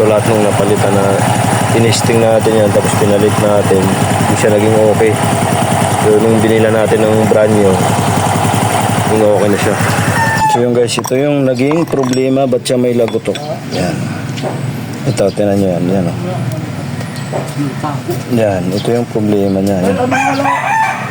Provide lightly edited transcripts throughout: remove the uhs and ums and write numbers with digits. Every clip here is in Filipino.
So lahat nung napalitan na tinesting natin yan tapos pinalit natin, hindi siya naging okay. So nung binila natin ng brand new, naging okay na siya. So yung guys, ito yung naging problema, ba't siya may lagutok. Yan. Ito, tinan nyo yan. Yan, oh. Yan, ito yung problema niya. Yan.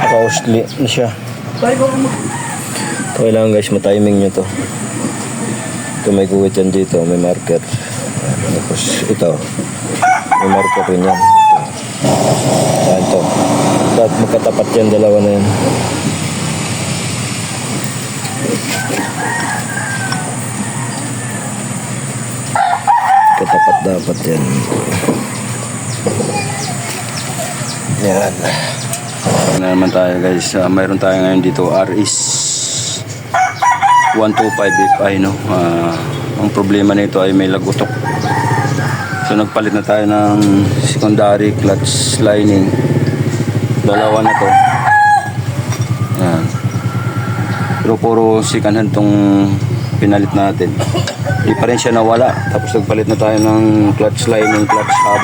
Naka-usli na siya. So, kailangan guys, matiming nyo to. Ito may guhit yan dito, may marker. Tapos ito, may marker rin yan. Yan to. Dapat magkatapat yan, dalawa na yan. Katapat dapat yan. Yan. Na naman tayo guys, mayroon tayo ngayon dito RS 125 FI, no. Ang problema nito ay may lagutok. So nagpalit na tayo ng secondary clutch lining. Dalawa na to. Yan. Pero puro second hand tong pinalit natin. Hindi pa rin siya nawala. Tapos nagpalit na tayo ng clutch lining, clutch hub.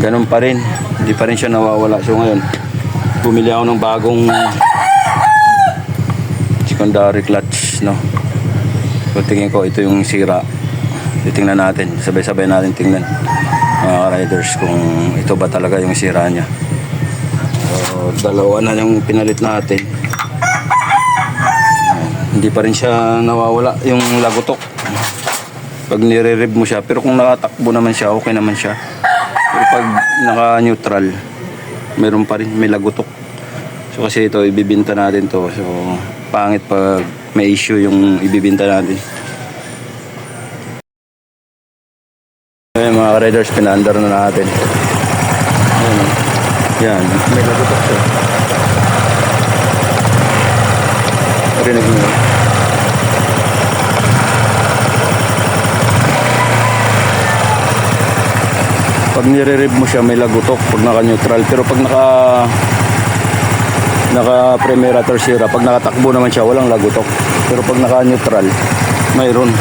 Ganun pa rin. Hindi pa rin siya nawawala. So ngayon, bumili ako ng bagong secondary clutch, no. So tingin ko ito yung sira. Titingnan natin, sabay-sabay natin tingnan mga riders kung ito ba talaga yung sira niya. So dalawa na yung pinalit natin. Hindi pa rin siya nawawala yung lagutok pag nire-rev mo siya, pero kung nakatakbo naman siya, okay naman siya. Pero pag naka-neutral, meron pa rin, may lagutok. So kasi ito, ibibinta natin to. So pangit pag may issue yung ibibinta natin. Ayan mga riders, pinaandar na natin. Ayan, yan, may lagutok siya. Rinig mo. Pag nire-rev mo siya, may lagutok pag naka-neutral. Pero pag naka-primera, tercera, pag nakatakbo naman siya, walang lagutok. Pero pag naka-neutral, mayroon.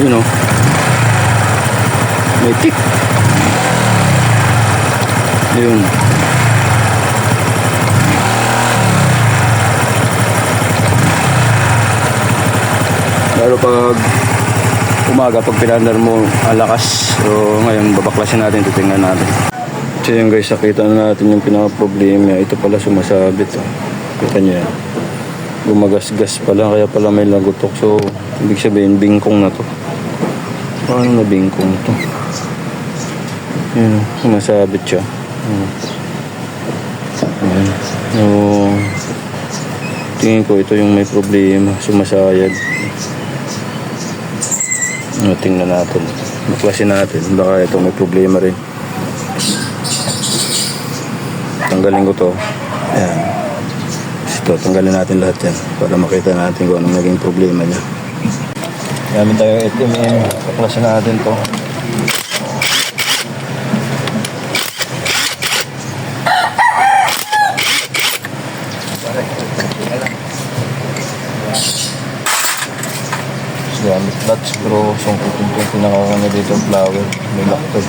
You know, may tick. Yun. Pero pag umaga, pag pinandar mo, ang lakas. So ngayon, babaklasin natin, titingnan natin. So yun guys, nakita na natin yung pinaka-problema. Ito pala sumasabit. Kita nyo yan. Gumagasgas pala, kaya pala may lagutok. So, ibig sabihin, bingkong na to. Paano na bingkong to? Yan, sumasabit siya. Yan. So, tingin ko ito yung may problema, sumasayad. Tingnan natin, baklasin natin, baka ito may problema rin. Tanggalin ko to. Ayan. Ito, tanggalin natin lahat yan para makita natin kung anong naging problema niya. Gamit tayo ATM, baklasin natin to. Gamit clutch screw, sungkutin ko yung pinakakanya dito, flower, may lock to.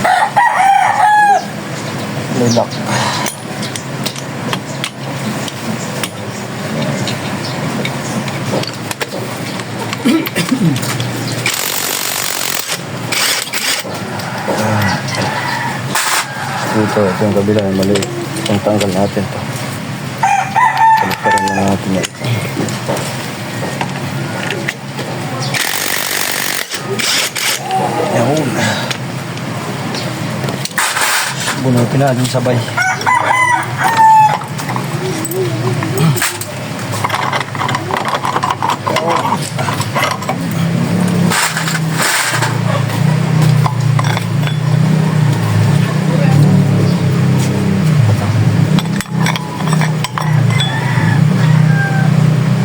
May lock. Ito yung kabila, maliit. Itong tanggal natin to. Palit na natin yan. Yun. Bunutin natin sabay.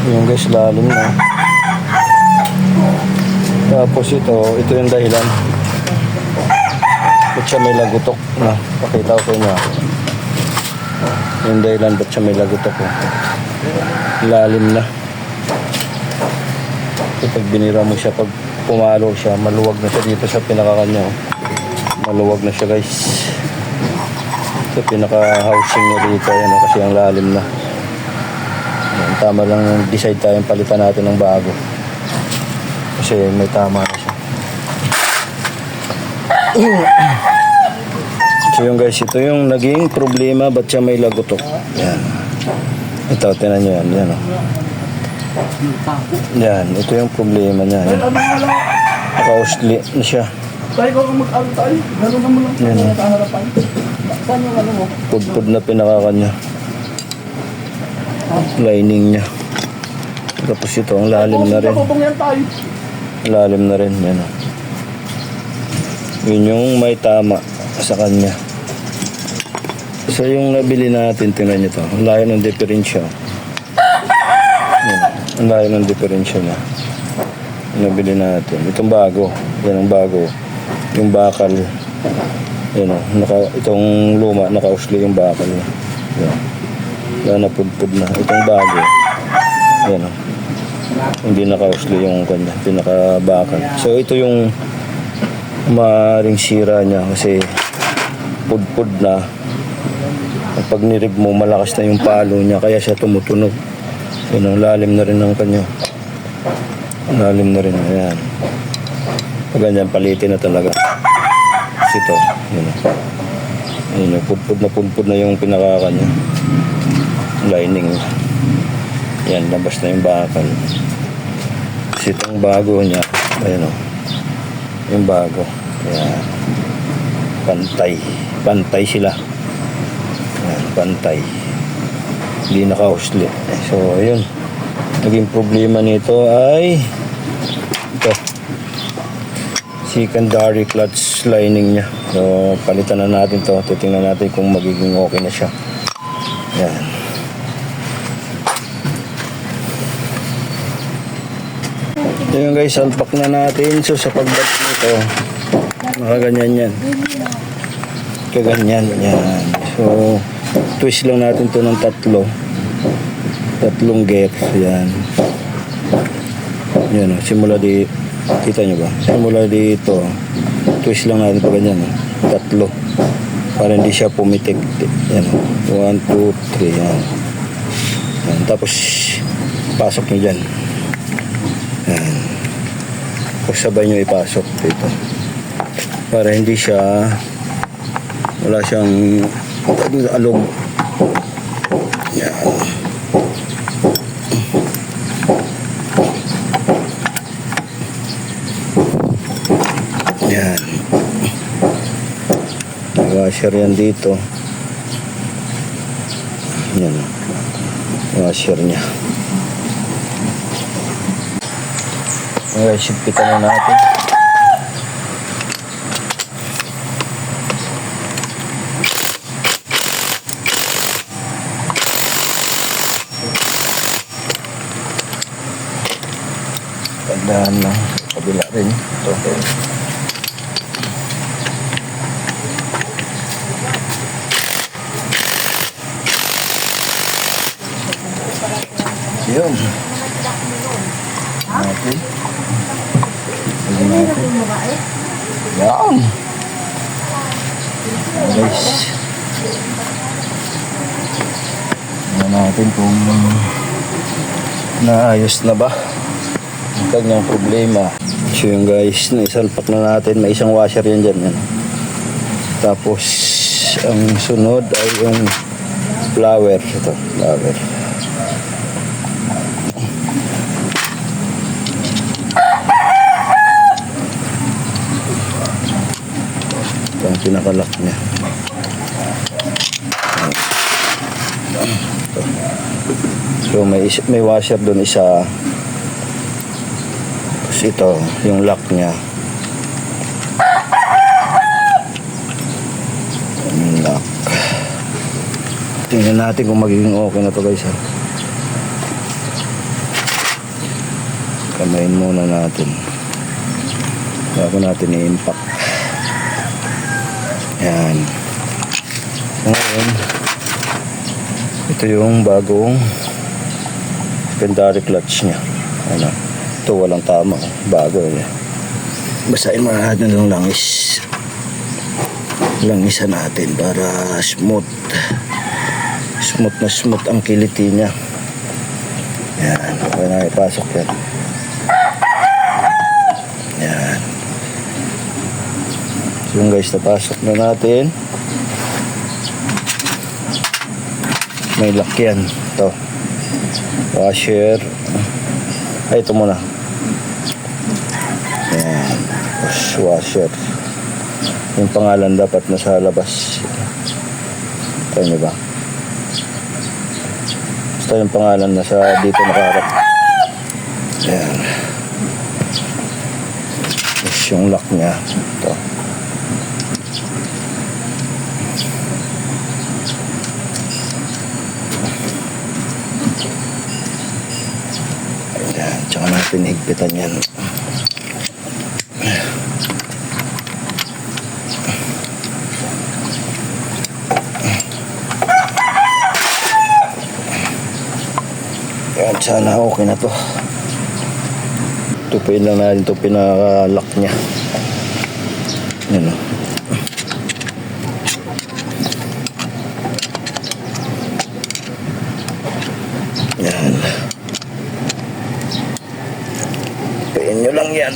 Yung guys, lalim na. Tapos ito yung dahilan. Ba't siya may lagutok na? Pakita ko sa inyo. Yung dahilan ba't siya may lagot ako. Lalim na. Kapag binira mo siya, pag pumalo siya, maluwag na siya dito sa pinakakanya. Maluwag na siya guys. Sa pinaka-housing niya dito. Yan, kasi ang lalim na. Yan, tama lang decide tayong palitan natin ng bago. Kasi may tama na siya. So yung guys, ito yung naging problema ba't siya may lagotok. Yan. Ito, tinan nyo yan. Yan, oh. Yan, ito yung problema niya. Yan. Naka-usli na siya. Tayo ko mag-ano tayo. Gano'n naman lang yan, sa harapan. Saan yung ano mo? Pudpud na pinakakanya. Lining niya. Tapos ito, ang lalim na rin. Yan tayo. Lalim na rin. Yan, oh. Yun yung may tama sa kanya. So yung nabili natin, tingnan nyo to. Ang layo ng diferensya. Yan. Ang layo ng diferensya niya. Yung nabili natin. Itong bago. Yan ang bago. Yung bakal. Yan o. Itong luma, naka-usli yung bakal niya. Yan. Wala na pudpud na. Itong bago. Yan o. Hindi naka-usli yung kanya. Pinaka-bakal. So ito yung maaaring sira niya kasi pudpud na. Pag nirib mo, malakas na yung palo niya, kaya siya tumutunog. Yun, ang lalim na rin ng kanya. Lalim na rin, ayan. Pag ganyan, palitin na talaga. Kasi ito, yun. Yun, pudpud na yung pinakakanya. Lining. Yan, labas na yung bakal. Kasi itong bago niya, ayan o. Yung bago. Ayan. Pantay sila. Ayan, pantay. Hindi naka-usli. So, ayun. Naging problema nito ay ito. Secondary clutch lining niya. So, palitan na natin to. Titingnan natin kung magiging okay na siya. Ayan. Ayan guys, salpak na natin. So, sa pagbat nito, nakaganyan yan. Kaganyan. Yan. So, twist lang natin to ng tatlong gear. Yan. Yan o. Simula di, kita nyo ba? Simula dito. Twist lang natin pa ganyan. Tatlo. Para hindi siya pumitik. Yan o. 1, 2, 3. Yan. Yan. Tapos, pasok nyo dyan. Yan. Tapos sabay nyo ipasok dito. Para hindi siya, wala siyang alog. Yan. Yan. Washer yan dito. Yan. Washer niya. Okay, sipitan na natin. Tandaan lang. Kabila rin. Ito. Yun. Natin. Yan. Guys. Tingnan natin kung naayos na ba ang kanyang problema. So yung guys, naisalpak na natin. May isang washer yan dyan. Yan. Tapos ang sunod ay yung flower. Ito, flower. Ito ang pinakalock niya. Ito. So may washer doon isa. Tapos ito, yung lock niya. Yung lock. Tingnan natin kung magiging okay na to guys ha. Kamayin muna natin bago natin i-impact. Yan. Ngayon Ito yung bagong secondary clutch niya. Ano? Ito walang tama. Bago niya. Basahin mo natin ng langis. Langisan natin para smooth. Smooth na smooth ang kiliti niya. Yan. Okay na ipasok yan. Yan. So yun guys, napasok na natin. May lock yan. Ito. Washer. Ay, ito muna. Yan. Tapos washer. Yung pangalan dapat nasa labas. Tayo nyo ba? Basta yung pangalan nasa dito nakaharap. Yan. Tapos yung lock niya. Ito. Ayan. Tsaka natin higpitan yan. Yan, sana okay na to. Tupuin lang natin ito pinaka-lock niya. Yan o. Yan. Tupuin nyo lang yan.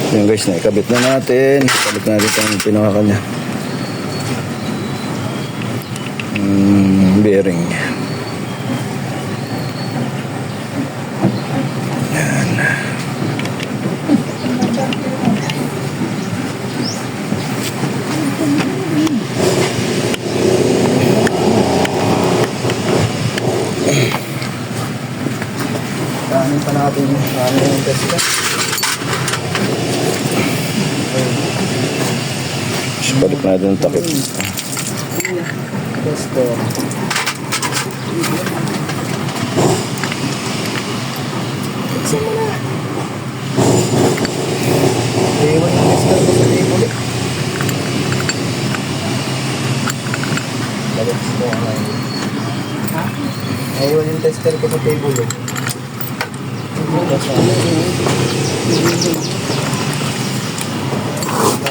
Yan guys, naikabit na natin. Balik natin itong pinakakanya. Bearing. Yan. Kanin pa natin yung test ka. Balik natin ang takip. Tester. Buksan mo na. Iwan yung tester ko sa table eh. Balik ko ang ha? Iwan yung tester ko sa table eh.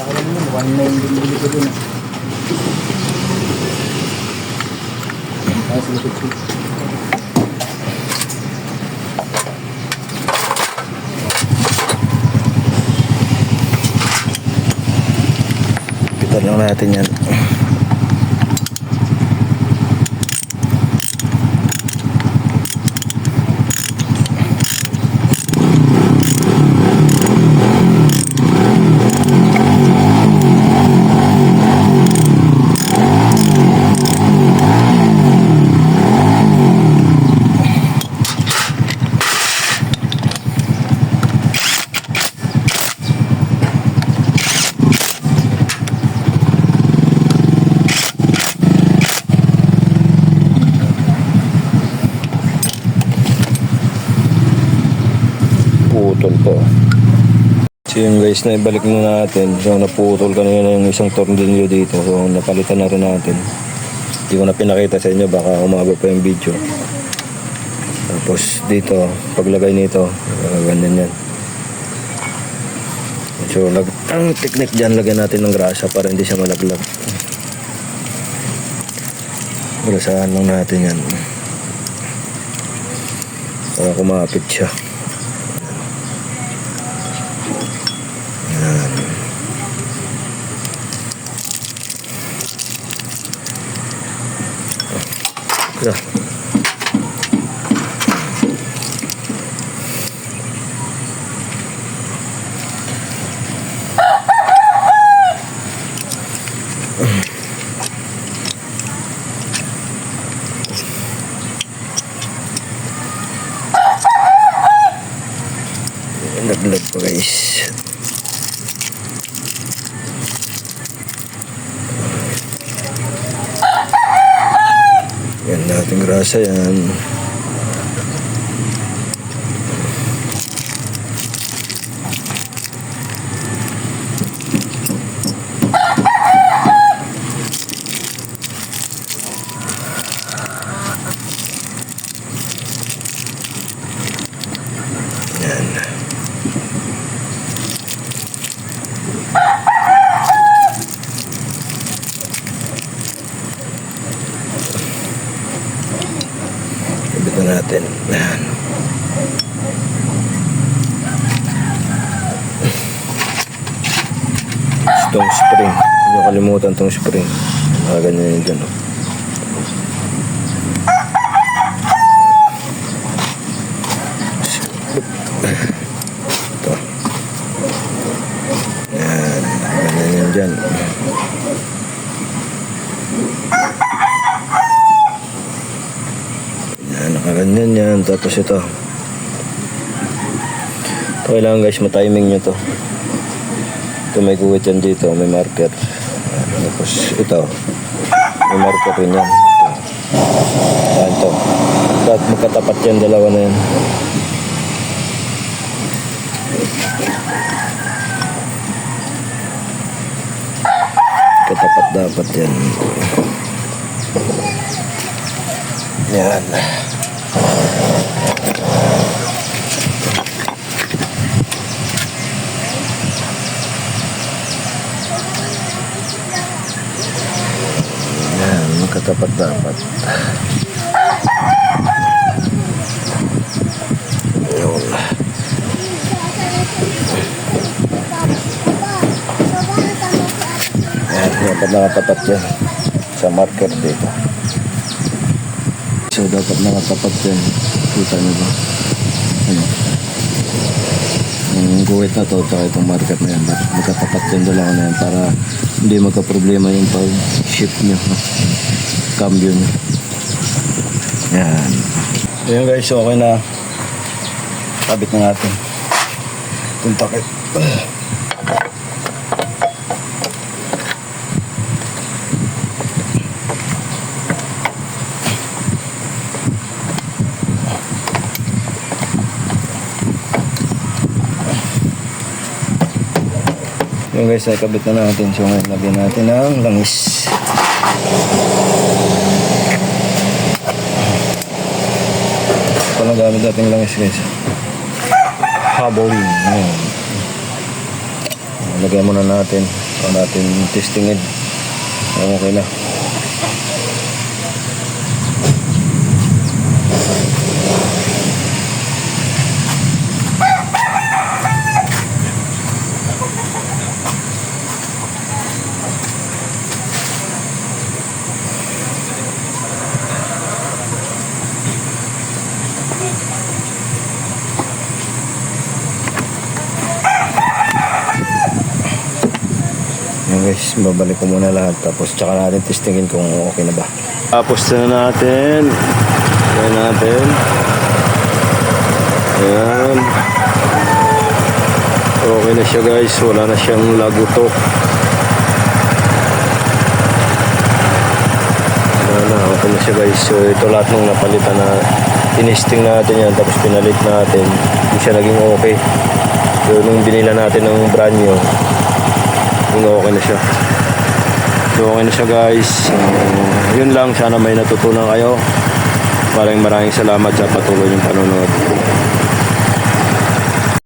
Alam mo, 1.9 din bili ko dun eh. Sige, sige. Pitan lang natin yan. Putol po. So yun guys, na ibalik na natin. So naputol kanina yung isang tornilyo dito. So napalitan na rin natin. Hindi ko na pinakita sa inyo, baka umaba pa yung video. Tapos dito, paglagay nito, ganyan yan. So ang technique dyan, lagyan natin ng grasa para hindi siya malaglag. Grasahan lang natin yan. Para kumapit siya. Yeah. nalaglag pa guys. Yan nating grasa yan. Ito natin. Yan. Itong spring. Hindi nyo kalimutan itong spring. Ganyan yun dyan. Ito. Yan. Ganyan yun dyan. Nakaganyan yan. Tapos ito kailangan guys matiming nyo to. Ito may guhit yan dito, may marker. Tapos ito may marker rin yan. Yan to. Dapat magkatapat yan, dalawa na yan. Katapat dapat yan. Yan. Yan, magkatapat dapat. Yun. Yan, dapat nakatapat yan sa marker dito. So dapat nakatapat yan. Kita nyo ba? Ano? Yung guhit na to, tsaka itong marker na yan. Dapat magkatapat yan, dalawa na yan para hindi magka-problema yung pag-shift nyo. Cambio nyo. Yan. Ayan guys, okay na. Kabit na natin itong takip. Yung guys, ay kabit na natin. So ngayon, lagyan natin ng langis. Ito lang gamit natin langis guys. Haboling. Ayan. Lagyan muna natin. Ito natin testingin. Okay na. Yan guys, babalik ko muna lahat tapos tsaka natin testingin kung okay na ba. Tapos na natin. Yan natin. Ayan. Okay na siya guys, wala na siyang lagutok. Wala na, okay na siya guys. So ito lahat ng napalitan na tinesting natin yan tapos pinalit natin. Hindi siya naging okay. So nung binila natin ng brand new, okay na siya. So okay na siya guys. Yun lang, sana may natutunan kayo. Maraming salamat sa patuloy yung panonood.